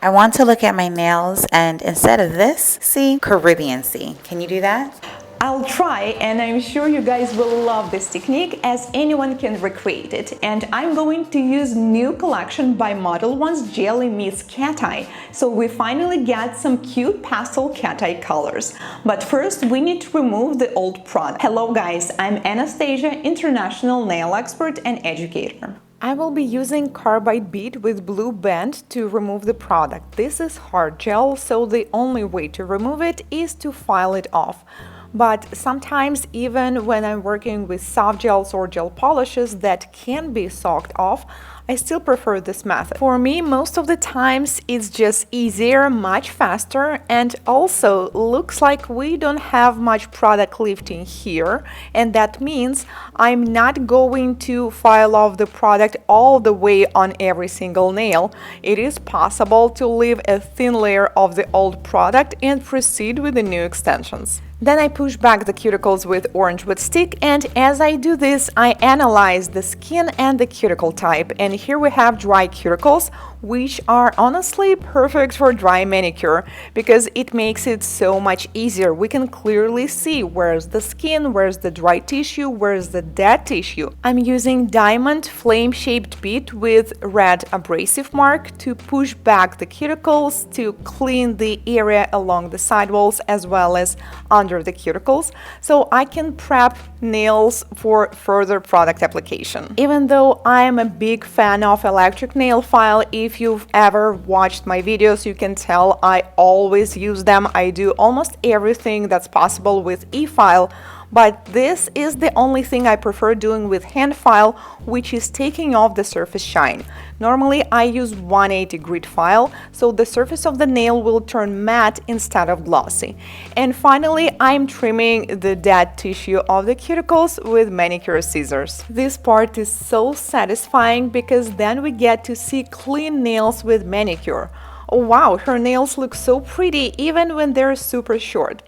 I want to look at my nails and instead of this, see Caribbean Sea. Can you do that? I'll try, and I'm sure you guys will love this technique as anyone can recreate it. And I'm going to use new collection by Modelones Jelly Meets Cat Eye. So we finally get some cute pastel cat eye colors. But first we need to remove the old product. Hello guys, I'm Anastasia, international nail expert and educator. I will be using carbide bead with blue band to remove the product. This is hard gel, so the only way to remove it is to file it off. But sometimes even when I'm working with soft gels or gel polishes that can be soaked off, I still prefer this method. For me, most of the times it's just easier, much faster, and also looks like we don't have much product lifting here, and that means I'm not going to file off the product all the way on every single nail. It is possible to leave a thin layer of the old product and proceed with the new extensions. Then I push back the cuticles with orange wood stick, and as I do this, I analyze the skin and the cuticle type. And here we have dry cuticles, which are honestly perfect for dry manicure because it makes it so much easier. We can clearly see where's the skin, where's the dry tissue, where's the dead tissue. I'm using diamond flame-shaped bead with red abrasive mark to push back the cuticles to clean the area along the sidewalls as well as under the cuticles, so I can prep nails for further product application. Even though I'm a big fan of electric nail file, if you've ever watched my videos, you can tell I always use them. I do almost everything that's possible with e-file, but this is the only thing I prefer doing with hand file, which is taking off the surface shine. Normally I use 180 grit file, so the surface of the nail will turn matte instead of glossy. And finally, I'm trimming the dead tissue of the cuticles with manicure scissors. This part is so satisfying because then we get to see clean nails with manicure. Oh wow, her nails look so pretty even when they're super short.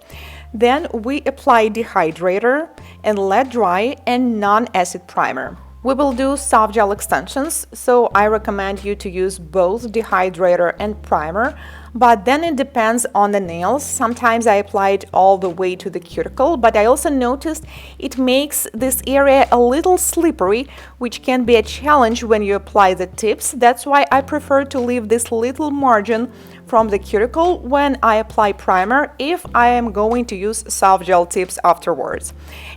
Then we apply dehydrator and let dry and non-acid primer. We will do soft gel extensions, so I recommend you to use both dehydrator and primer, but then it depends on the nails. Sometimes I apply it all the way to the cuticle, but I also noticed it makes this area a little slippery, which can be a challenge when you apply the tips. That's why I prefer to leave this little margin from the cuticle when I apply primer if I am going to use soft gel tips afterwards.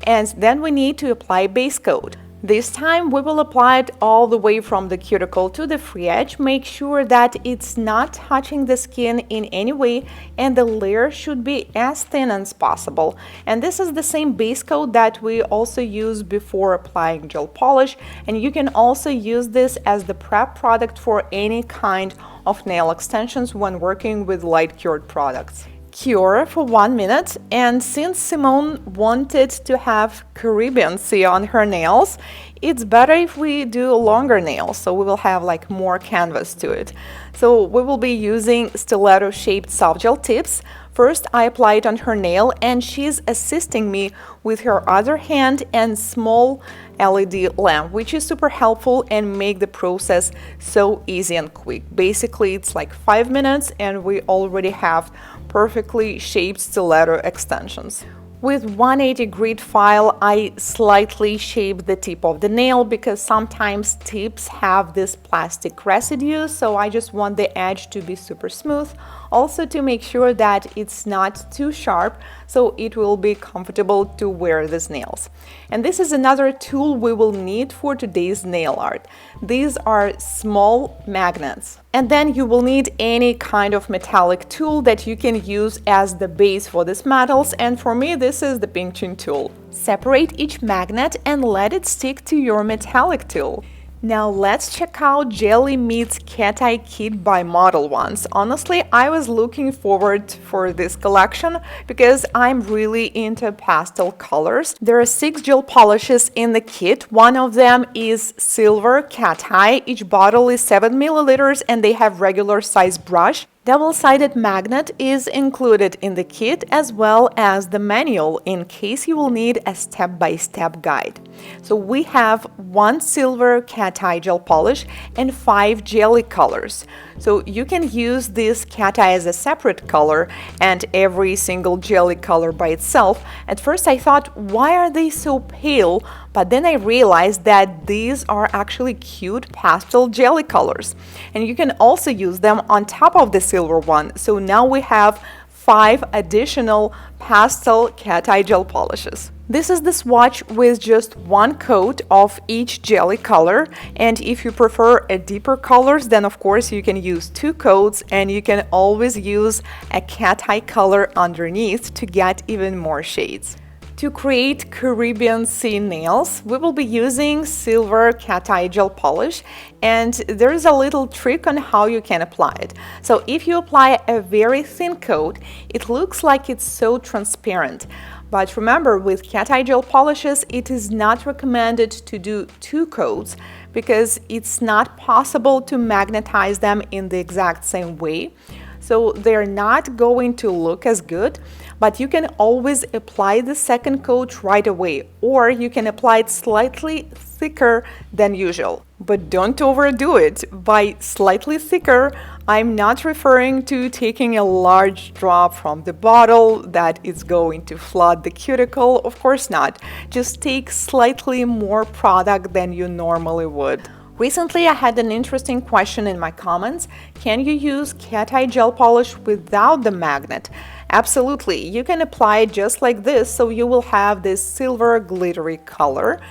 And then we need to apply base coat. This time we will apply it all the way from the cuticle to the free edge. Make sure that it's not touching the skin in any way and the layer should be as thin as possible. And this is the same base coat that we also use before applying gel polish, and you can also use this as the prep product for any kind of nail extensions when working with light cured products. Cure for 1 minute, and since Simone wanted to have Caribbean Sea on her nails, it's better if we do longer nails, so we will have like more canvas to it. So we will be using stiletto shaped soft gel tips. First I apply it on her nail and she's assisting me with her other hand and small LED lamp, which is super helpful and make the process so easy and quick. Basically it's like 5 minutes and we already have perfectly shaped stiletto extensions. With 180 grit file, I slightly shape the tip of the nail because sometimes tips have this plastic residue, so I just want the edge to be super smooth. Also to make sure that it's not too sharp, so it will be comfortable to wear these nails. And this is another tool we will need for today's nail art. These are small magnets. And then you will need any kind of metallic tool that you can use as the base for these metals, and for me this is the pinching tool. Separate each magnet and let it stick to your metallic tool. Now let's check out Jelly Meets Cat Eye Kit by Modelones. Honestly, I was looking forward for this collection because I'm really into pastel colors. There are 6 gel polishes in the kit. One of them is silver cat eye. Each bottle is 7 milliliters and they have regular size brush. Double-sided magnet is included in the kit as well as the manual in case you will need a step-by-step guide. So we have 1 silver cat eye gel polish and 5 jelly colors. So you can use this cat eye as a separate color and every single jelly color by itself. At first I thought, why are they so pale? But then I realized that these are actually cute pastel jelly colors. And you can also use them on top of the silver one. So now we have 5 additional pastel cat eye gel polishes. This is the swatch with just 1 coat of each jelly color, and if you prefer a deeper colors, then of course you can use 2 coats, and you can always use a cat eye color underneath to get even more shades. To create Caribbean Sea nails, we will be using silver cat eye gel polish, and there is a little trick on how you can apply it. So if you apply a very thin coat, it looks like it's so transparent. But remember, with cat eye gel polishes, it is not recommended to do 2 coats because it's not possible to magnetize them in the exact same way. So they're not going to look as good, but you can always apply the second coat right away, or you can apply it slightly thicker than usual. But don't overdo it. By slightly thicker, I'm not referring to taking a large drop from the bottle that is going to flood the cuticle. Of course not. Just take slightly more product than you normally would. Recently, I had an interesting question in my comments. Can you use cat eye gel polish without the magnet? Absolutely. You can apply it just like this, so you will have this silver glittery color.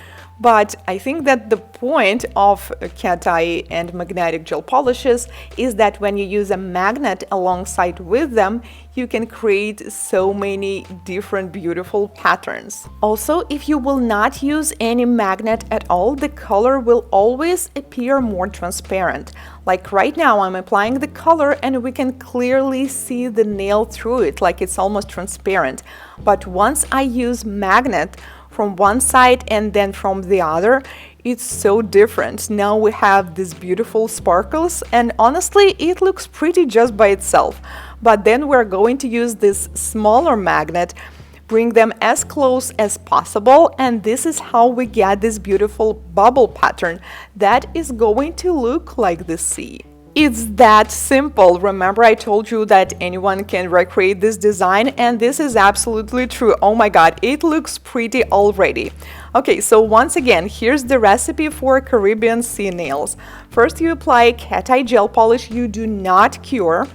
But I think that the point of cat eye and magnetic gel polishes is that when you use a magnet alongside with them, you can create so many different beautiful patterns. Also, if you will not use any magnet at all, the color will always appear more transparent. Like right now, I'm applying the color and we can clearly see the nail through it, like it's almost transparent. But once I use magnet, from one side and then from the other, it's so different. Now we have these beautiful sparkles, and honestly it looks pretty just by itself. But then we're going to use this smaller magnet, bring them as close as possible, and this is how we get this beautiful bubble pattern that is going to look like the sea. It's that simple. Remember, I told you that anyone can recreate this design, and this is absolutely true. Oh my god, it looks pretty already. Okay, so once again, here's the recipe for Caribbean Sea nails. First, you apply cat eye gel polish. You do not cure.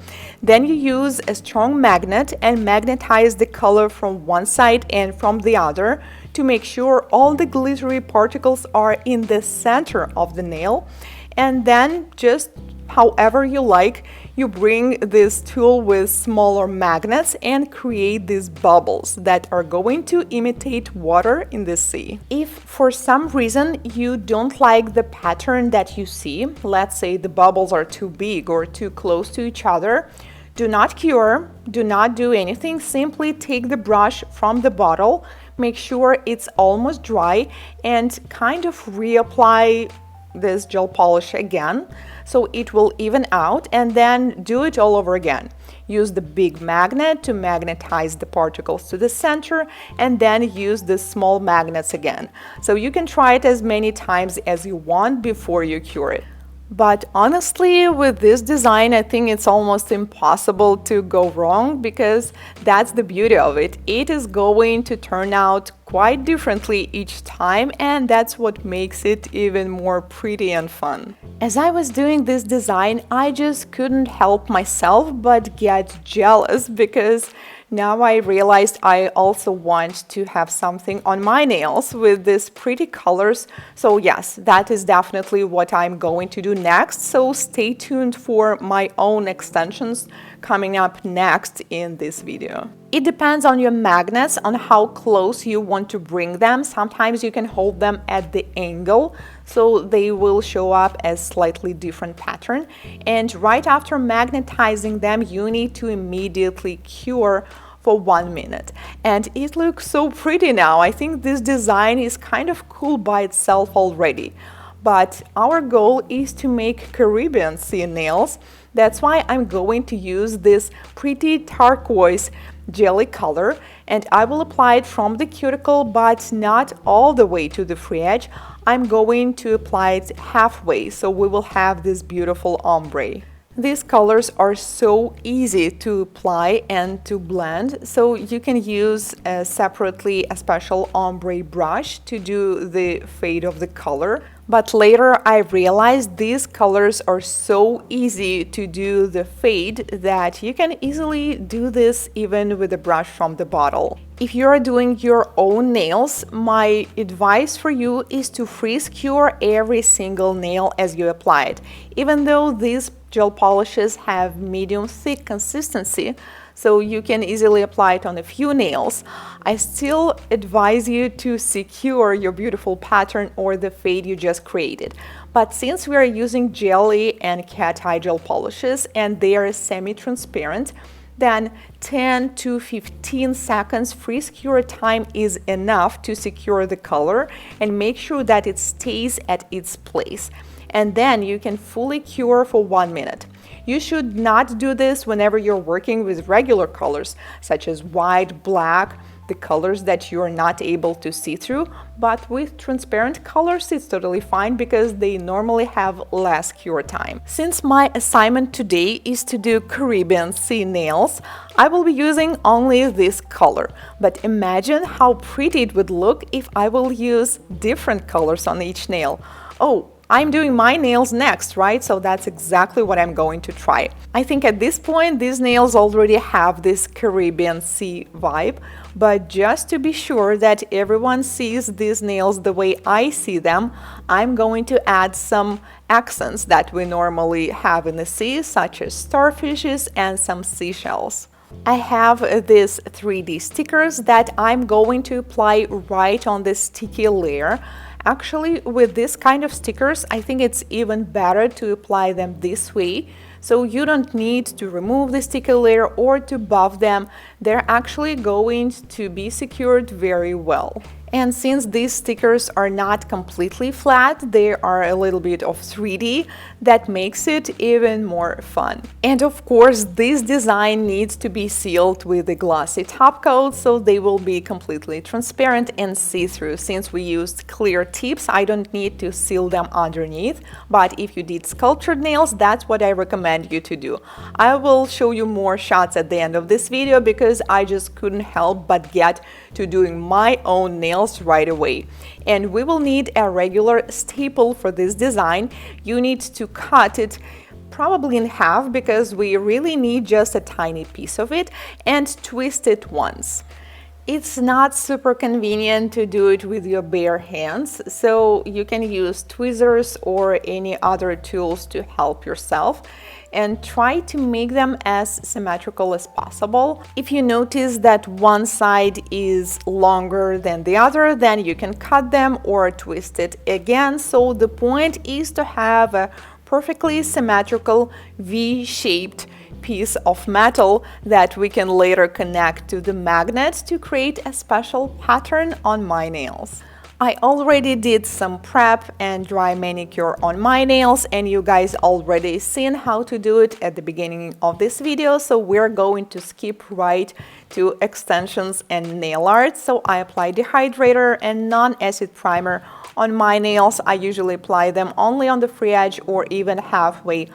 Then you use a strong magnet and magnetize the color from one side and from the other to make sure all the glittery particles are in the center of the nail. And then just however you like, you bring this tool with smaller magnets and create these bubbles that are going to imitate water in the sea. If for some reason you don't like the pattern that you see, let's say the bubbles are too big or too close to each other, do not cure, do not do anything, simply take the brush from the bottle, make sure it's almost dry, and kind of reapply this gel polish again so it will even out, and then do it all over again. Use the big magnet to magnetize the particles to the center, and then use the small magnets again. So you can try it as many times as you want before you cure it. But honestly, with this design, I think it's almost impossible to go wrong, because that's the beauty of it. It is going to turn out quite differently each time, and that's what makes it even more pretty and fun. As I was doing this design, I just couldn't help myself but get jealous, because now I realized I also want to have something on my nails with these pretty colors. So yes, that is definitely what I'm going to do next. So stay tuned for my own extensions coming up next in this video. It depends on your magnets, on how close you want to bring them. Sometimes you can hold them at the angle, so they will show up as slightly different pattern. And right after magnetizing them, you need to immediately cure for 1 minute. And it looks so pretty now. I think this design is kind of cool by itself already. But our goal is to make Caribbean Sea nails. That's why I'm going to use this pretty turquoise jelly color, and I will apply it from the cuticle, but not all the way to the free edge. I'm going to apply it halfway, so we will have this beautiful ombre. These colors are so easy to apply and to blend, so you can use separately a special ombre brush to do the fade of the color. But later I realized these colors are so easy to do the fade that you can easily do this even with a brush from the bottle. If you are doing your own nails, my advice for you is to freeze cure every single nail as you apply it. Even though these gel polishes have medium thick consistency, so you can easily apply it on a few nails, I still advise you to secure your beautiful pattern or the fade you just created. But since we are using jelly and cat eye gel polishes and they are semi-transparent, then 10 to 15 seconds freeze cure time is enough to secure the color and make sure that it stays at its place. And then you can fully cure for 1 minute. You should not do this whenever you're working with regular colors, such as white, black, the colors that you're not able to see through, but with transparent colors it's totally fine because they normally have less cure time. Since my assignment today is to do Caribbean Sea nails, I will be using only this color, but imagine how pretty it would look if I will use different colors on each nail. Oh, I'm doing my nails next, right? So that's exactly what I'm going to try. I think at this point, these nails already have this Caribbean Sea vibe, but just to be sure that everyone sees these nails the way I see them, I'm going to add some accents that we normally have in the sea, such as starfishes and some seashells. I have these 3D stickers that I'm going to apply right on this sticky layer. Actually, with this kind of stickers, I think it's even better to apply them this way, so you don't need to remove the sticker layer or to buff them. They're actually going to be secured very well. And since these stickers are not completely flat, they are a little bit of 3D, that makes it even more fun. And of course, this design needs to be sealed with a glossy top coat, so they will be completely transparent and see-through. Since we used clear tips, I don't need to seal them underneath, but if you did sculptured nails, that's what I recommend you to do. I will show you more shots at the end of this video because I just couldn't help but get to doing my own nails right away. And we will need a regular staple for this design. You need to cut it probably in half because we really need just a tiny piece of it, and twist it once. It's not super convenient to do it with your bare hands, so you can use tweezers or any other tools to help yourself, and try to make them as symmetrical as possible. If you notice that one side is longer than the other, then you can cut them or twist it again. So the point is to have a perfectly symmetrical V-shaped piece of metal that we can later connect to the magnet to create a special pattern on my nails. I already did some prep and dry manicure on my nails, and you guys already seen how to do it at the beginning of this video, so we're going to skip right to extensions and nail art. So I apply dehydrator and non-acid primer on my nails. I usually apply them only on the free edge or even halfway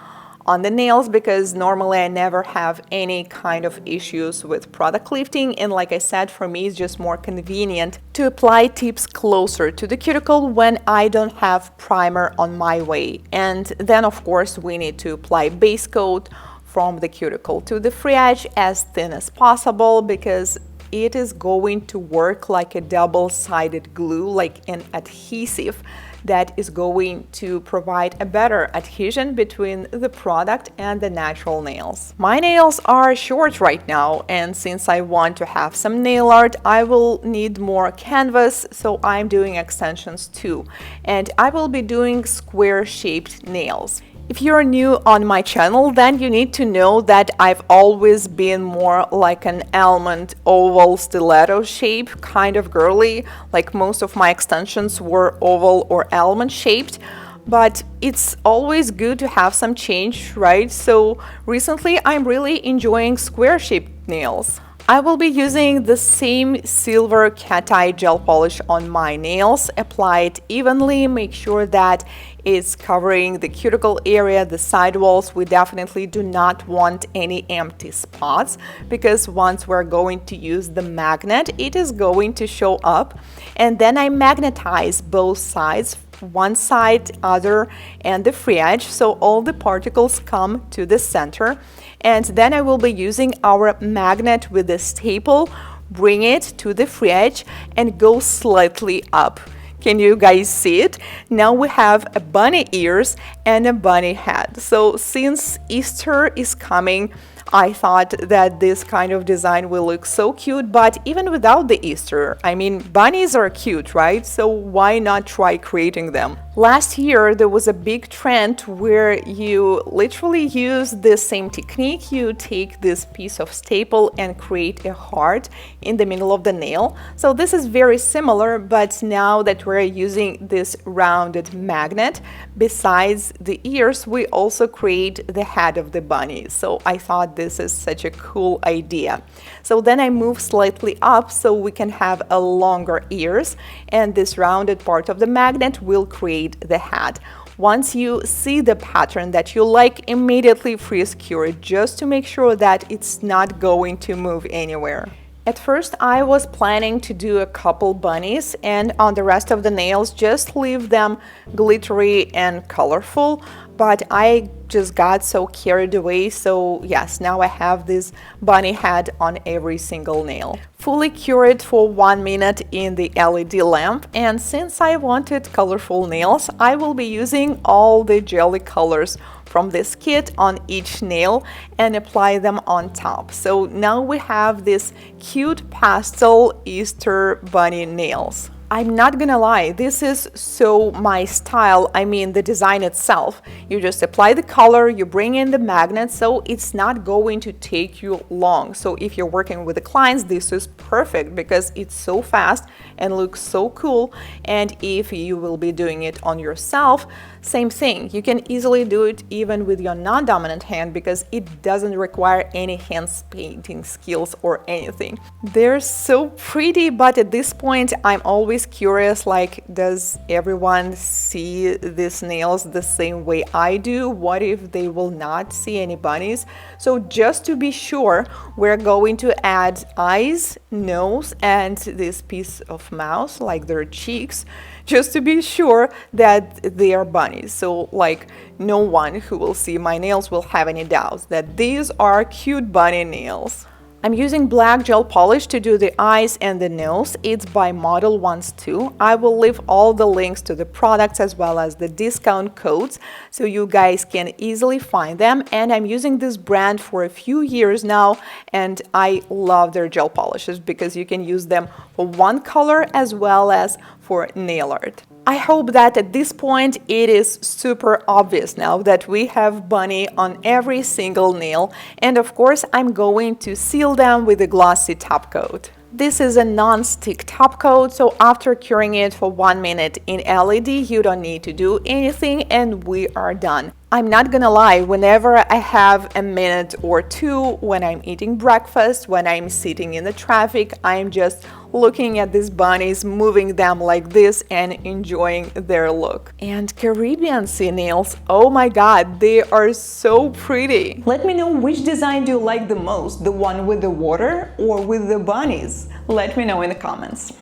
on the nails because normally I never have any kind of issues with product lifting, and like I said, for me it's just more convenient to apply tips closer to the cuticle when I don't have primer on my way. And then of course we need to apply base coat from the cuticle to the free edge as thin as possible because it is going to work like a double-sided glue, like an adhesive that is going to provide a better adhesion between the product and the natural nails. My nails are short right now, and since I want to have some nail art, I will need more canvas, so I'm doing extensions too. And I will be doing square-shaped nails. If you're new on my channel, then you need to know that I've always been more like an almond oval stiletto shape kind of girly. Like most of my extensions were oval or almond shaped, but it's always good to have some change, right? So recently I'm really enjoying square shaped nails. I will be using the same silver cat eye gel polish on my nails. Apply it evenly, make sure that It's covering the cuticle area, the side walls. We definitely do not want any empty spots because once we're going to use the magnet, it is going to show up. And then I magnetize both sides, one side, other, and the free edge, so all the particles come to the center. And then I will be using our magnet with the staple, bring it to the free edge and go slightly up. Can you guys see it? Now we have a bunny ears and a bunny head. So since Easter is coming, I thought that this kind of design will look so cute, but even without the Easter, I mean, bunnies are cute, right? So why not try creating them? Last year, there was a big trend where you literally use the same technique. You take this piece of staple and create a heart in the middle of the nail. So this is very similar, but now that we're using this rounded magnet, besides the ears, we also create the head of the bunny. So I thought this is such a cool idea. So then I move slightly up so we can have a longer ears, and this rounded part of the magnet will create the head. Once you see the pattern that you like, immediately freeze cure it just to make sure that it's not going to move anywhere. At first, I was planning to do a couple bunnies and on the rest of the nails just leave them glittery and colorful, but I just got so carried away. So yes, now I have this bunny head on every single nail. Fully cure it for 1 minute in the LED lamp, and since I wanted colorful nails, I will be using all the jelly colors from this kit on each nail and apply them on top. So now we have this cute pastel Easter bunny nails. I'm not gonna lie, this is so my style. I mean, the design itself. You just apply the color, you bring in the magnet, so it's not going to take you long. So if you're working with the clients, this is perfect because it's so fast and looks so cool. And if you will be doing it on yourself, same thing. You can easily do it even with your non-dominant hand because it doesn't require any hand painting skills or anything. They're so pretty, but at this point, I'm always curious, like, does everyone see these nails the same way I do? What if they will not see any bunnies? So just to be sure, we're going to add eyes, nose, and this piece of mouth, like their cheeks, just to be sure that they are bunnies. So like no one who will see my nails will have any doubts that these are cute bunny nails. I'm using black gel polish to do the eyes and the nose. It's by Modelones too. I will leave all the links to the products as well as the discount codes so you guys can easily find them. And I'm using this brand for a few years now, and I love their gel polishes because you can use them for one color as well as for nail art. I hope that at this point it is super obvious now that we have bunny on every single nail, and of course I'm going to seal them with a glossy top coat. This is a non-stick top coat, so after curing it for 1 minute in LED, you don't need to do anything and we are done. I'm not gonna lie, whenever I have a minute or two, when I'm eating breakfast, when I'm sitting in the traffic, I'm just looking at these bunnies, moving them like this and enjoying their look. And Caribbean sea nails, oh my god, they are so pretty. Let me know which design do you like the most, the one with the water or with the bunnies? Let me know in the comments.